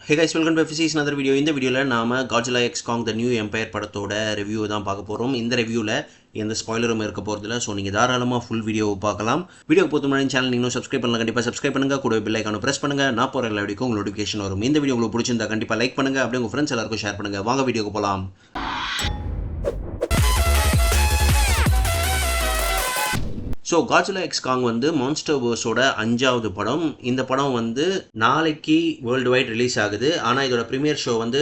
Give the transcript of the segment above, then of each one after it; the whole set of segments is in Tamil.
Hey guys, welcome to FC's another video. இந்த வீடியோவில் நாம் Godzilla X Kong The New Empire படத்தோட ரிவ்யூ தான் பார்க்க போகிறோம். இந்த ரிவ்யூவில் எந்த ஸ்பாய்லரும் இருக்க போகிறதில்ல. ஸோ நீங்கள் தாராளமாக ஃபுல் வீடியோவை பார்க்கலாம். வீடியோக்கு பொறுத்த முன்னாடி சேனல் நீங்களும் சப்ஸ்கிரைப் பண்ணலாம். கண்டிப்பாக சப்ஸ்கிரைப் பண்ணுங்கள். கூட பெல் ஐக்கானை ப்ரெஸ் பண்ணுங்கள். நான் போகிற எல்லா வீடியோக்கும் உங்களுக்கு நோட்டிஃபிகேஷன் வரும். இந்த வீடியோ உங்களுக்கு பிடிச்சிருந்தா கண்டிப்பாக லைக் பண்ணுங்கள். அப்படியே உங்கள் ஃப்ரெண்ட்ஸ் எல்லாருக்கும் ஷேர் பண்ணுங்கள். வாங்க வீடியோக்கு போகலாம். ஸோ Godzilla X Kong வந்து மான்ஸ்டர்வர்ஸோட 5வது படம். இந்த படம் வந்து நாளைக்கு வேர்ல்டு வைட் ரிலீஸ் ஆகுது. ஆனால் இதோட ப்ரீமியர் ஷோ வந்து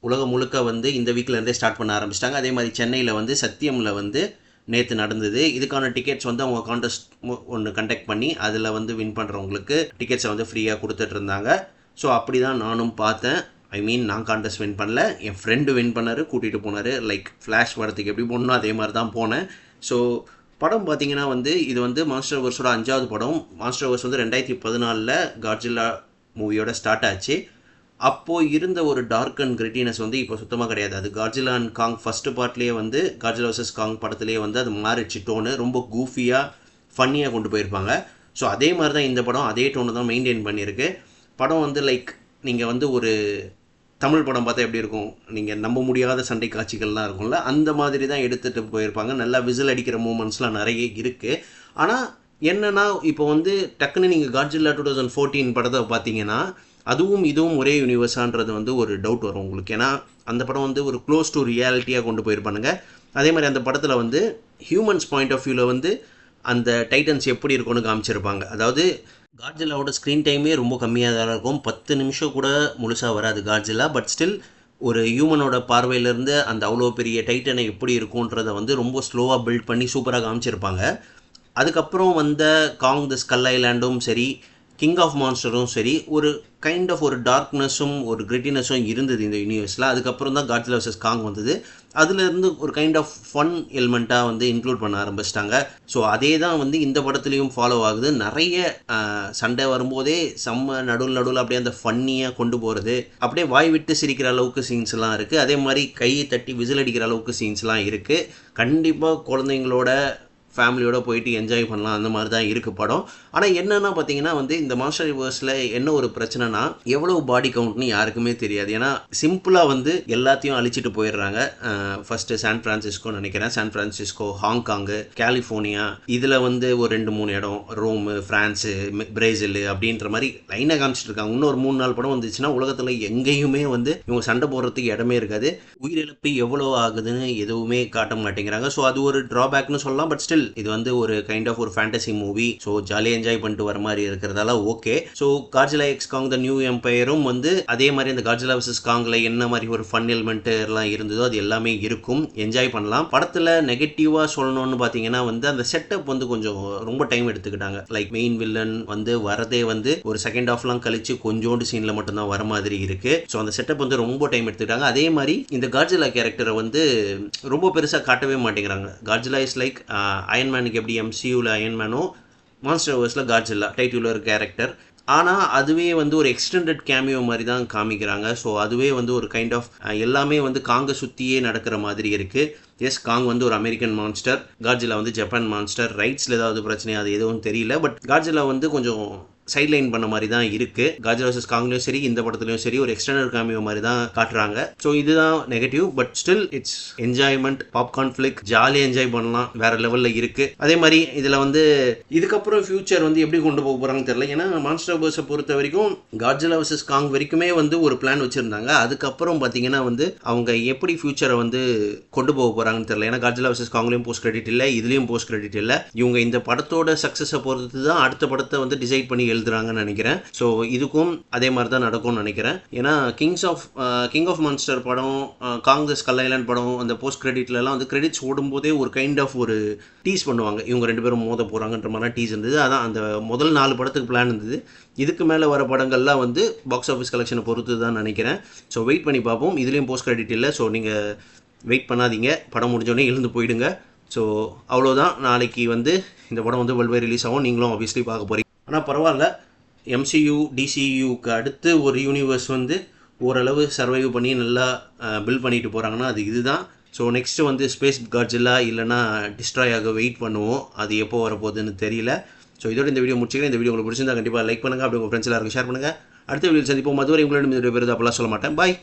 உலகம் முழுக்க வந்து இந்த வீக்லேருந்தே ஸ்டார்ட் பண்ண ஆரம்பிச்சிட்டாங்க. அதே மாதிரி சென்னையில் வந்து சத்தியமில் வந்து நேற்று நடந்தது. இதுக்கான டிக்கெட்ஸ் வந்து அவங்க கான்டெஸ்ட் ஒன்று கண்டக்ட் பண்ணி அதில் வந்து வின் பண்ணுறவங்களுக்கு டிக்கெட்ஸை வந்து ஃப்ரீயாக கொடுத்துட்டு இருந்தாங்க. ஸோ அப்படி தான் நானும் பார்த்தேன். நான் கான்டெஸ்ட் வின் பண்ணல, என் ஃப்ரெண்டு வின் பண்ணார், கூட்டிகிட்டு போனார். லைக் ஃப்ளாஷ் படத்துக்கு எப்படி போகணுன்னா அதே மாதிரி தான் போனேன். ஸோ படம் பார்த்தீங்கன்னா வந்து இது வந்து மான்ஸ்டர்வர்ஸோட 5வது படம். மான்ஸ்டர்வர்ஸ் வந்து 2014 Godzilla மூவியோட ஸ்டார்ட் ஆச்சு. அப்போது இருந்த ஒரு டார்க் அண்ட் கிரிட்டினஸ் வந்து இப்போ சுத்தமாக கிடையாது. அது Godzilla அண்ட் காங் ஃபஸ்ட்டு பார்ட்லேயே வந்து Godzilla vs Kong படத்துலேயே வந்து அது மாறிடுச்சு. டோனு ரொம்ப கூஃபியாக ஃபன்னியாக கொண்டு போயிருப்பாங்க. ஸோ அதே மாதிரி தான் இந்த படம் அதே டோனு தான் மெயின்டைன் பண்ணியிருக்கு. படம் வந்து லைக் நீங்கள் வந்து ஒரு தமிழ் படம் பார்த்தா எப்படி இருக்கும், நீங்கள் நம்ப முடியாத சண்டை காட்சிகள்லாம் இருக்கும்ல, அந்த மாதிரி தான் எடுத்துகிட்டு போயிருப்பாங்க. நல்லா விசில் அடிக்கிற மூமெண்ட்ஸ்லாம் நிறைய இருக்குது. ஆனால் என்னென்னா இப்போ வந்து டக்குன்னு நீங்கள் Godzilla 2014 படத்தை பார்த்தீங்கன்னா அதுவும் இதுவும் ஒரே யூனிவர்ஸான்றது வந்து ஒரு டவுட் வரும் உங்களுக்கு. ஏன்னா அந்த படம் வந்து ஒரு க்ளோஸ் டு ரியாலிட்டியாக கொண்டு போயிருப்பானுங்க. அதே மாதிரி அந்த படத்தில் வந்து ஹியூமன்ஸ் பாயிண்ட் ஆஃப் வியூவில் வந்து அந்த டைட்டன்ஸ் எப்படி இருக்கும்னு காமிச்சிருப்பாங்க. அதாவது Godzillaவோட ஸ்க்ரீன் டைமே ரொம்ப கம்மியாக தான் இருக்கும். 10 நிமிஷம் கூட முழுசாக வராது Godzilla. பட் ஸ்டில் ஒரு ஹியூமனோட பார்வையிலேருந்து அந்த அவ்வளோ பெரிய டைட்டனை எப்படி இருக்குன்றதை வந்து ரொம்ப ஸ்லோவாக பில்ட் பண்ணி சூப்பராக காமிச்சிருப்பாங்க. அதுக்கப்புறம் வந்த காங் தி ஸ்கல் ஐலாண்டும் சரி, கிங் ஆஃப் மான்ஸ்டரும் சரி, ஒரு கைண்ட் ஆஃப் ஒரு டார்க்னஸும் ஒரு கிரிட்டினஸும் இருந்தது இந்த யூனிவர்ஸில். அதுக்கப்புறம் தான் Godzilla vs Kong வந்தது. அதுலேருந்து ஒரு கைண்ட் ஆஃப் ஃபன் எலிமெண்ட்டாக வந்து இன்க்ளூட் பண்ண ஆரம்பிச்சிட்டாங்க. ஸோ அதே தான் வந்து இந்த படத்துலையும் ஃபாலோ ஆகுது. நிறைய சண்டை வரும்போதே செம்ம நடுவில் அப்படியே அந்த ஃபன்னியாக கொண்டு போகிறது, அப்படியே வாய் விட்டு சிரிக்கிற அளவுக்கு சீன்ஸ்லாம் இருக்குது. அதே மாதிரி கையை தட்டி விசில் அடிக்கிற அளவுக்கு சீன்ஸ்லாம் இருக்குது. கண்டிப்பாக குழந்தைங்களோட ஃபேமிலியோடு போயிட்டு என்ஜாய் பண்ணலாம். அந்த மாதிரி தான் இருக்குது படம். ஆனால் என்னென்னா பார்த்தீங்கன்னா வந்து இந்த மான்ஸ்டர்வர்ஸில் என்ன ஒரு பிரச்சனைனா எவ்வளோ பாடி கவுண்ட்னு யாருக்குமே தெரியாது. ஏன்னா சிம்பிளாக வந்து எல்லாத்தையும் அழிச்சிட்டு போயிடுறாங்க. First San Francisco, Hong Kong, California, இதில் வந்து ஒரு 2-3 இடம், ரோமு, ஃப்ரான்ஸு, பிரேசிலு அப்படின்ற மாதிரி லைனாக காமிச்சிட்டு இருக்காங்க. இன்னொரு 3-4 படம் வந்துச்சுன்னா உலகத்தில் எங்கேயுமே வந்து இவங்க சண்டை போடுறதுக்கு இடமே இருக்காது. உயிரிழப்பு எவ்வளோ ஆகுதுன்னு எதுவுமே காட்ட மாட்டேங்கிறாங்க. ஸோ அது ஒரு ட்ராபேக்னு சொல்லலாம். பட் ஸ்டில் இது வந்து ஒரு கைண்ட் ஆஃப் ஒரு ஃபேண்டசி மூவி. ஸோ ஜாலியாக என்ஜாய் பண்ணிட்டு வர மாதிரி இருக்கிறதால okay. So Godzilla X Kong The New Empireம் வந்து அதே மாதிரி இந்த Godzilla vs Kongல என்ன மாதிரி ஒரு ஃபன் எலிமெண்ட் எல்லாம் இருந்ததோ அது எல்லாமே இருக்கும், என்ஜாய் பண்ணலாம். படத்தில் நெகட்டிவாக சொல்லணும்னு பார்த்தீங்கன்னா வந்து அந்த செட்டப் வந்து கொஞ்சம் ரொம்ப டைம் எடுத்துக்கிட்டாங்க. லைக் மெயின் வில்லன் வந்து வரதே வந்து ஒரு செகண்ட் ஹாஃப்லாம் கழிச்சு கொஞ்சோண்டு சீனில் மட்டும்தான் வர மாதிரி இருக்குது. ஸோ அந்த செட்டப் வந்து ரொம்ப டைம் எடுத்துக்கிட்டாங்க. அதே மாதிரி இந்த Godzilla கேரக்டரை வந்து ரொம்ப பெருசாக காட்டவே மாட்டேங்கிறாங்க. Godzilla இஸ் லைக் அயன்மேனுக்கு எப்படி MCUவில் அயன்மேனோ, மான்ஸ்டர்வர்ஸில் Godzilla டைட்டில் கேரக்டர். ஆனால் அதுவே வந்து ஒரு எக்ஸ்டெண்டட் கேமியோ மாதிரி தான் காமிக்கிறாங்க. ஸோ அதுவே வந்து ஒரு கைண்ட் ஆஃப் எல்லாமே வந்து காங்கை சுற்றியே நடக்கிற மாதிரி இருக்குது. எஸ், காங் வந்து ஒரு அமெரிக்கன் மான்ஸ்டர், Godzilla வந்து ஜப்பான் மான்ஸ்டர். ரைட்ஸில் ஏதாவது பிரச்சனை அது எதுவும் தெரியல. பட் Godzilla வந்து கொஞ்சம் சைட்லைன் பண்ண மாதிரி தான் இருக்குது. Godzilla vs Kongலையும் சரி, இந்த படத்துலையும் சரி ஒரு எக்ஸ்டெண்டட் கேமியோ மாதிரி தான் காட்டுறாங்க. ஸோ இதுதான் negative. But still it's enjoyment, popcorn ஃபிளிக், ஜாலியாக என்ஜாய் பண்ணலாம், வேற லெவலில் இருக்குது. அதே மாதிரி இதில் வந்து இதுக்கப்புறம் ஃபியூச்சர் வந்து எப்படி கொண்டு போக போகிறாங்கன்னு தெரியல. ஏன்னா மான்ஸ்டர்வர்ஸை பொறுத்த வரைக்கும் Godzilla vs Kong வரைக்குமே வந்து ஒரு பிளான் வச்சுருந்தாங்க. அதுக்கப்புறம் பார்த்தீங்கன்னா வந்து அவங்க எப்படி ஃபியூச்சரை வந்து கொண்டு போக போகிறாங்கன்னு தெரியல. ஏன்னா Godzilla vs Kongலையும் போஸ்ட் கிரெடிட் இல்லை, இதுலேயும் போஸ்ட் கிரெடிட் இல்லை. இவங்க இந்த படத்தோட சக்ஸஸை பொறுத்து தான் அடுத்த படத்தை வந்து டிசைட் பண்ணி எழுதுறாங்கன்னு நினைக்கிறேன். ஸோ இதுக்கும் அதே மாதிரி தான் நடக்கும்னு நினைக்கிறேன். ஏன்னா கிங் ஆஃப் மான்ஸ்டர் படம், காங் தி ஸ்கல் ஐலாண்ட் படம், அந்த போஸ்ட் கிரெடிட்லலாம் வந்து கிரெடிட்ஸ் ஓடும்போதே ஒரு கைண்ட் ஆஃப் ஒரு டீஸ் பண்ணுவாங்க. இவங்க 2 பேரும் மோத போகிறாங்கன்ற மாதிரிலாம் டீஸ் இருந்தது. அதான் அந்த முதல் 4 படத்துக்கு பிளான் இருந்தது. இதுக்கு மேலே வர படங்கள்லாம் வந்து பாக்ஸ் ஆஃபீஸ் கலெக்ஷனை பொறுத்து தான் நினைக்கிறேன். ஸோ வெயிட் பண்ணி பார்ப்போம். இதுலேயும் போஸ்ட் கிரெடிட் இல்லை. ஸோ நீங்கள் வெயிட் பண்ணாதீங்க, படம் முடிஞ்சோடனே எழுந்து போயிடுங்க. ஸோ அவ்வளோதான். நாளைக்கு வந்து இந்த படம் வந்து வேர்ல்டு வைட் ரிலீஸ் ஆகும். நீங்களும் ஆப்வியஸ்லி பார்க்க போகிறீங்க. ஆனால் பரவாயில்ல, MCU DCUக்கு அடுத்து ஒரு யூனிவர்ஸ் வந்து ஓரளவு சர்வைவ் பண்ணி நல்லா பில்ட் பண்ணிட்டு போகிறாங்கன்னா அது இதுதான். ஸோ நெக்ஸ்ட்டு வந்து ஸ்பேஸ் Godzilla இல்லைனா டிஸ்ட்ராய் ஆக வெயிட் பண்ணுவோம். அது எப்போ வரப்போகுதுன்னு தெரியல. ஸோ இதோட இந்த வீடியோ முடிச்சுக்கிறேன். இந்த வீடியோ உங்களுக்கு பிடிச்சிருந்தா கண்டிப்பாக லைக் பண்ணுங்கள். அப்படி உங்கள் ஃப்ரெண்ட்ஸ் எல்லாருக்கும் ஷேர் பண்ணுங்கள். அடுத்த வீடியோ சந்திப்போம். அதுவரை உங்களிடம் விடைபெறுவது அப்பெல்லாம் சொல்ல மாட்டேன். பாய்.